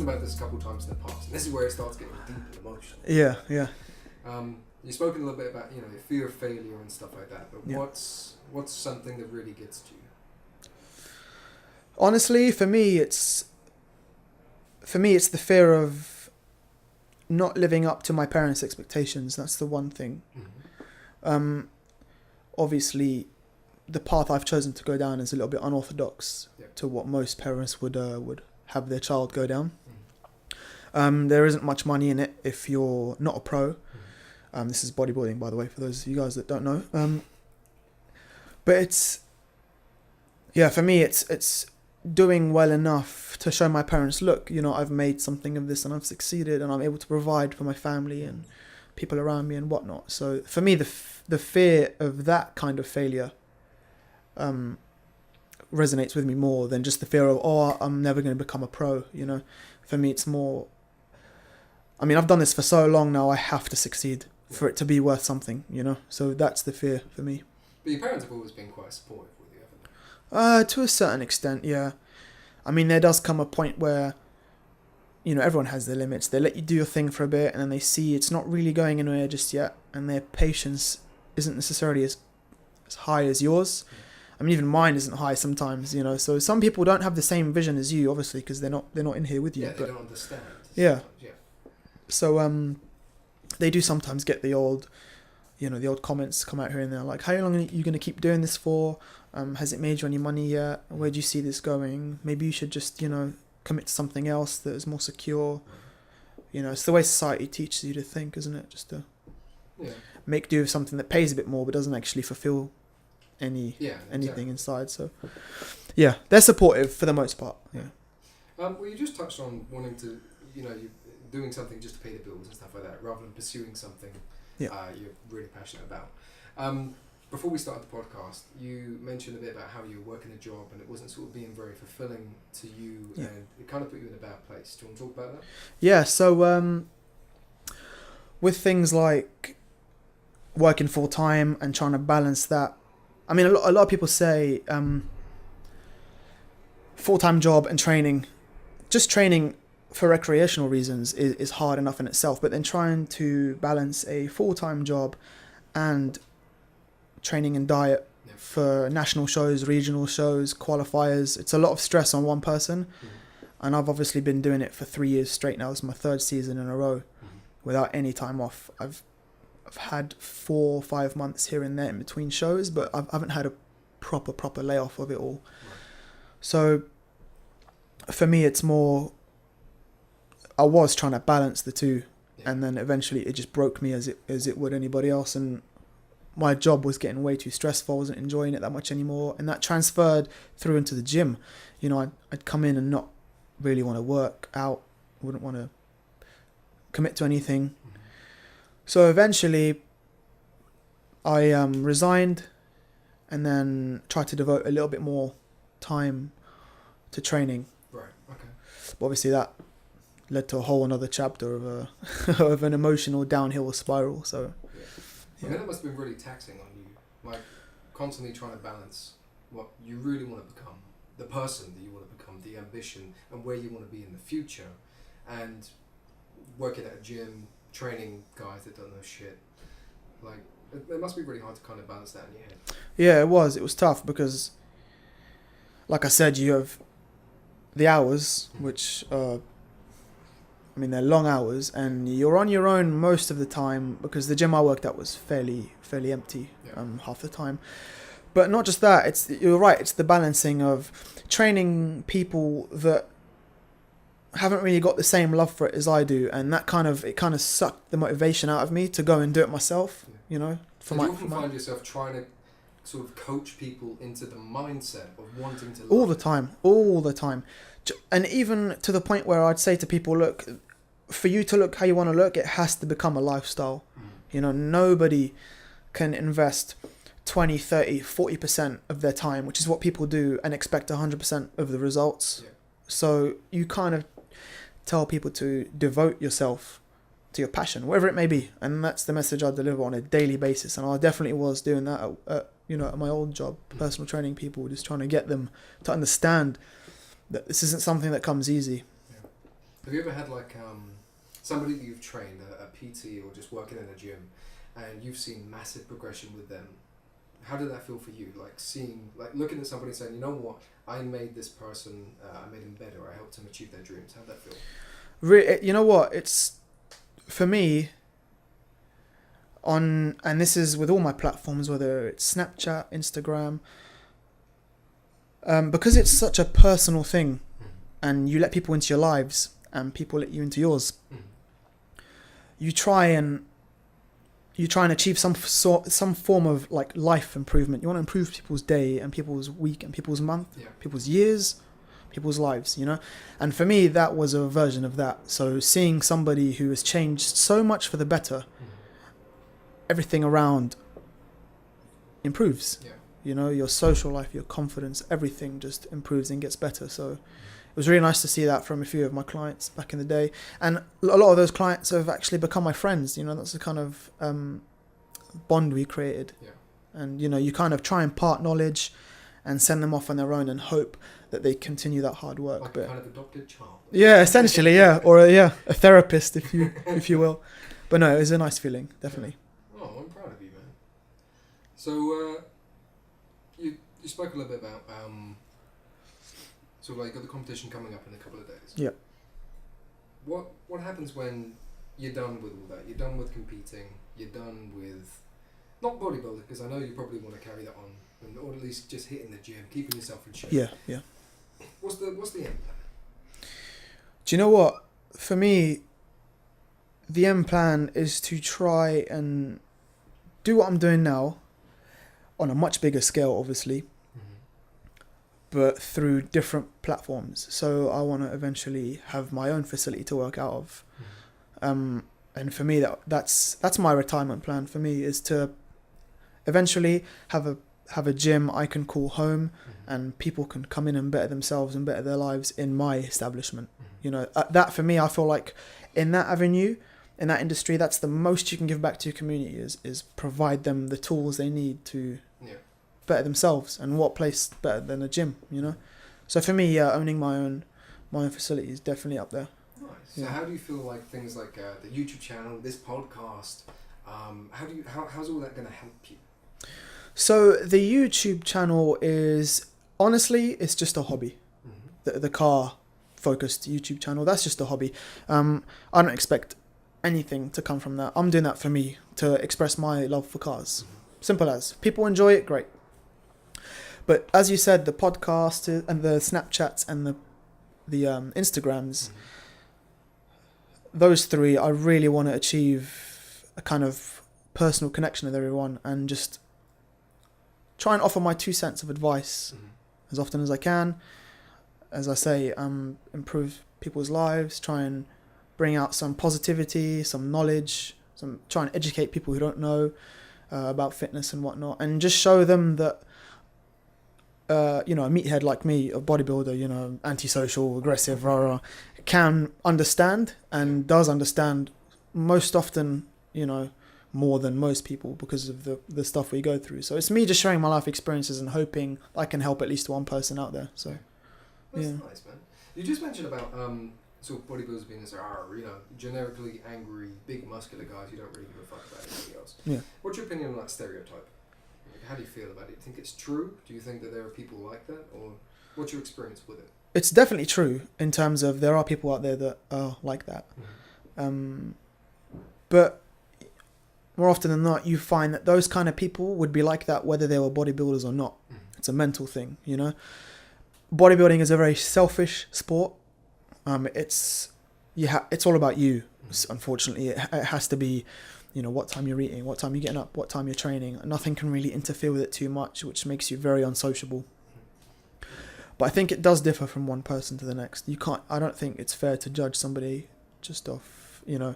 about this a couple of times in the past, and this is where it starts getting deep and emotional. Yeah. You've spoken a little bit about, your fear of failure and stuff like that, but Yeah. what's something that really gets to you? Honestly, for me, it's the fear of not living up to my parents' expectations. That's the one thing. Mm-hmm. Obviously, the path I've chosen to go down is a little bit unorthodox to what most parents would have their child go down. Mm-hmm. There isn't much money in it if you're not a pro. This is bodybuilding, by the way, for those of you guys that don't know. But for me, it's doing well enough to show my parents, look, I've made something of this and I've succeeded and I'm able to provide for my family and people around me and whatnot. So for me, the fear of that kind of failure resonates with me more than just the fear of, I'm never going to become a pro, For me, it's more, I've done this for so long now, I have to succeed for it to be worth something, So that's the fear for me. But your parents have always been quite supportive with you, haven't they? To a certain extent, yeah. There does come a point where, everyone has their limits. They let you do your thing for a bit and then they see it's not really going anywhere just yet and their patience isn't necessarily as high as yours. Even mine isn't high sometimes, So some people don't have the same vision as you, obviously, because they're not in here with you. Yeah, they don't understand. Yeah. So they do sometimes get the old comments come out here and there, like, how long are you going to keep doing this for? Has it made you any money yet? Where do you see this going? Maybe you should just, commit to something else that is more secure. It's the way society teaches you to think, isn't it? Just to make do with something that pays a bit more but doesn't actually fulfill anything inside. So they're supportive for the most part. Well, you just touched on wanting to, you're doing something just to pay the bills and stuff like that, rather than pursuing something you're really passionate about. Before we started the podcast, you mentioned a bit about how you were working a job and it wasn't sort of being very fulfilling to you, and it kind of put you in a bad place. Do you want to talk about that? Yeah, so with things like working full time and trying to balance that, a lot of people say full-time job and training, just training for recreational reasons is hard enough in itself, but then trying to balance a full-time job and training and diet for national shows, regional shows, qualifiers, it's a lot of stress on one person. And I've obviously been doing it for 3 years straight now. It's my third season in a row without any time off. I've had 4 or 5 months here and there in between shows, but I haven't had a proper layoff of it all. So for me, it's more, I was trying to balance the two, and then eventually it just broke me as it would anybody else. And my job was getting way too stressful. I wasn't enjoying it that much anymore, and that transferred through into the gym. I'd come in and not really want to work out, wouldn't want to commit to anything. So eventually I resigned and then tried to devote a little bit more time to training. Right, okay. But obviously that led to a whole another chapter of of an emotional downhill spiral. So that must have been really taxing on you, like constantly trying to balance what you really want to become, the person that you want to become, the ambition, and where you want to be in the future, and working at a gym, training guys that don't know shit. Like, it must be really hard to kind of balance that in your head. Yeah, it was tough because, like I said, you have the hours, which they're long hours, and you're on your own most of the time because the gym I worked at was fairly empty half the time. But not just that, you're right, it's the balancing of training people that haven't really got the same love for it as I do, and that kind of sucked the motivation out of me to go and do it myself. Do you often find yourself trying to sort of coach people into the mindset of wanting to all the time, and even to the point where I'd say to people, look, for you to look how you want to look, it has to become a lifestyle. Nobody can invest 20, 30, 40% of their time, which is what people do, and expect 100% of the results. So you kind of tell people to devote yourself to your passion, whatever it may be, and that's the message I deliver on a daily basis. And I definitely was doing that at my old job, personal training people, just trying to get them to understand that this isn't something that comes easy. Have you ever had like somebody that you've trained, a PT or just working in a gym, and you've seen massive progression with them? How did that feel for you? Like seeing, like looking at somebody saying, you know what, I made this person, I made him better, I helped him achieve their dreams. How'd that feel? You know what? It's, for me, and this is with all my platforms, whether it's Snapchat, Instagram, because it's such a personal thing, and you let people into your lives, and people let you into yours. You try and achieve some form of like life improvement. You want to improve people's day and people's week and people's month, people's years, people's lives, you know? And for me, that was a version of that. So seeing somebody who has changed so much for the better, everything around improves. You know, your social life, your confidence, everything just improves and gets better. So it was really nice to see that from a few of my clients back in the day. And a lot of those clients have actually become my friends. You know, that's the kind of bond we created. And, you know, you kind of try and impart knowledge and send them off on their own and hope that they continue that hard work. Like a kind of adopted child. Yeah, essentially, yeah. Or a therapist, if you will. But no, it was a nice feeling, definitely. Oh, I'm proud of you, man. So, you spoke a little bit about sort of like got the competition coming up in a couple of days. Yeah. What happens when you're done with all that? You're done with competing. You're done with not bodybuilding, because I know you probably want to carry that on, or at least just hitting the gym, keeping yourself in shape. Yeah. What's the end plan? Do you know what? For me, the end plan is to try and do what I'm doing now on a much bigger scale, obviously, but through different platforms. So I want to eventually have my own facility to work out of. And for me, that's my retirement plan. For me, is to eventually have a gym I can call home, and people can come in and better themselves and better their lives in my establishment. You know, that for me, I feel like in that avenue, in that industry, that's the most you can give back to your community is provide them the tools they need to better themselves. And what place better than a gym, you know? So for me, owning my own facility is definitely up there. Nice. So how do you feel like things like the YouTube channel, this podcast, how's all that going to help you? So the YouTube channel is, honestly, it's just a hobby. The car focused YouTube channel, that's just a hobby. I don't expect anything to come from that. I'm doing that for me, to express my love for cars. Simple as. People enjoy it, great. But as you said, the podcast and the Snapchats and the Instagrams, those three, I really want to achieve a kind of personal connection with everyone and just try and offer my 2 cents of advice as often as I can. As I say, improve people's lives, try and bring out some positivity, some knowledge, try and educate people who don't know about fitness and whatnot, and just show them that you know, a meathead like me, a bodybuilder, you know, antisocial, aggressive, can understand and does understand most often, you know, more than most people because of the stuff we go through. So it's me just sharing my life experiences and hoping I can help at least one person out there. So that's nice, man. You just mentioned about sort of bodybuilders being this, you know, generically angry, big muscular guys. You don't really give a fuck about anything else. Yeah. What's your opinion on that stereotype? How do you feel about it? Do you think it's true? Do you think that there are people like that? Or what's your experience with it? It's definitely true in terms of there are people out there that are like that. But more often than not, you find that those kind of people would be like that whether they were bodybuilders or not. It's a mental thing, you know? Bodybuilding is a very selfish sport. It's all about you, unfortunately. It has to be, you know, what time you're eating, what time you're getting up, what time you're training. Nothing can really interfere with it too much, which makes you very unsociable. But I think it does differ from one person to the next. I don't think it's fair to judge somebody just off, you know,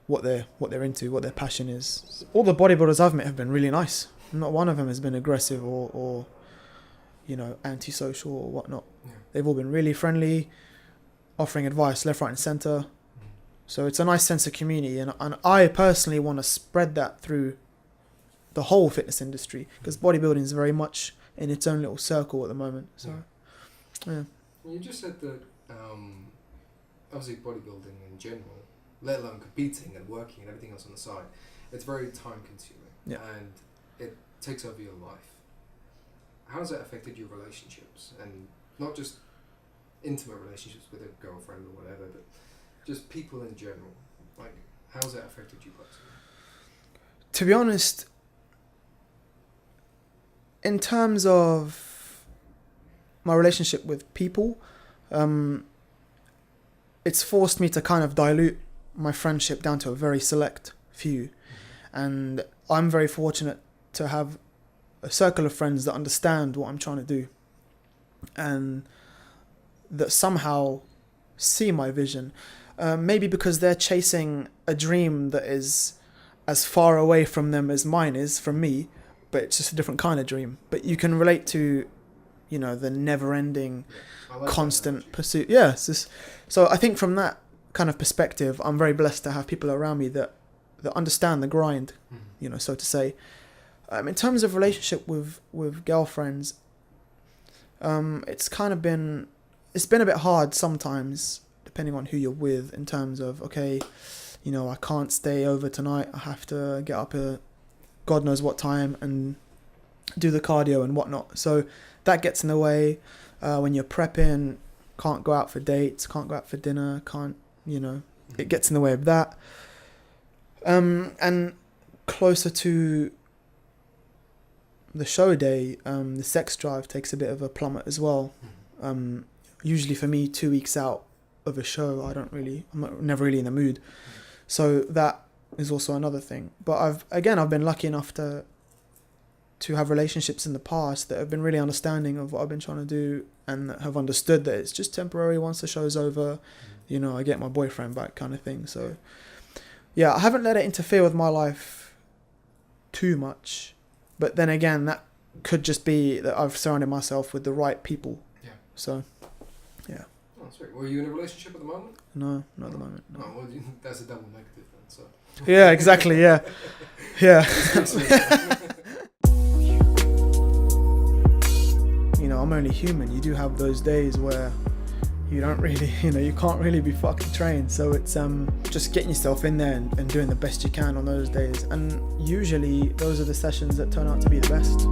what they're into, what their passion is. All the bodybuilders I've met have been really nice. Not one of them has been aggressive or you know, antisocial or whatnot. They've all been really friendly, offering advice left, right and centre. So it's a nice sense of community, and I personally want to spread that through the whole fitness industry, because bodybuilding is very much in its own little circle at the moment. So, yeah. You just said that obviously bodybuilding in general, let alone competing and working and everything else on the side, it's very time consuming. Yeah. And it takes over your life. How has that affected your relationships? And not just intimate relationships with a girlfriend or whatever, but just people in general. Like, how has that affected you personally? To be honest, in terms of my relationship with people, it's forced me to kind of dilute my friendship down to a very select few. And I'm very fortunate to have a circle of friends that understand what I'm trying to do and that somehow see my vision. Maybe because they're chasing a dream that is as far away from them as mine is from me, but it's just a different kind of dream. But you can relate to, you know, the never-ending, constant pursuit. Yeah, so I think from that kind of perspective, I'm very blessed to have people around me that understand the grind, you know, so to say. In terms of relationship with girlfriends, it's been a bit hard sometimes, depending on who you're with, in terms of, okay, you know, I can't stay over tonight. I have to get up at God knows what time and do the cardio and whatnot. So that gets in the way. When you're prepping, can't go out for dates, can't go out for dinner, it gets in the way of that. And closer to the show day, the sex drive takes a bit of a plummet as well. Usually for me, 2 weeks out of a show, I'm never really in the mood. So that is also another thing. But I've been lucky enough to have relationships in the past that have been really understanding of what I've been trying to do and that have understood that it's just temporary. Once the show's over, you know, I get my boyfriend back, kind of thing. So yeah, I haven't let it interfere with my life too much. But then again, that could just be that I've surrounded myself with the right people. Yeah. So, yeah. Oh, sweet. Were you in a relationship at the moment? No, not at the moment. No. Oh, well, that's a double negative then. So. Yeah, exactly. Yeah, yeah. You know, I'm only human. You do have those days where you don't really, you can't really be fucking trained. So it's just getting yourself in there and doing the best you can on those days. And usually those are the sessions that turn out to be the best.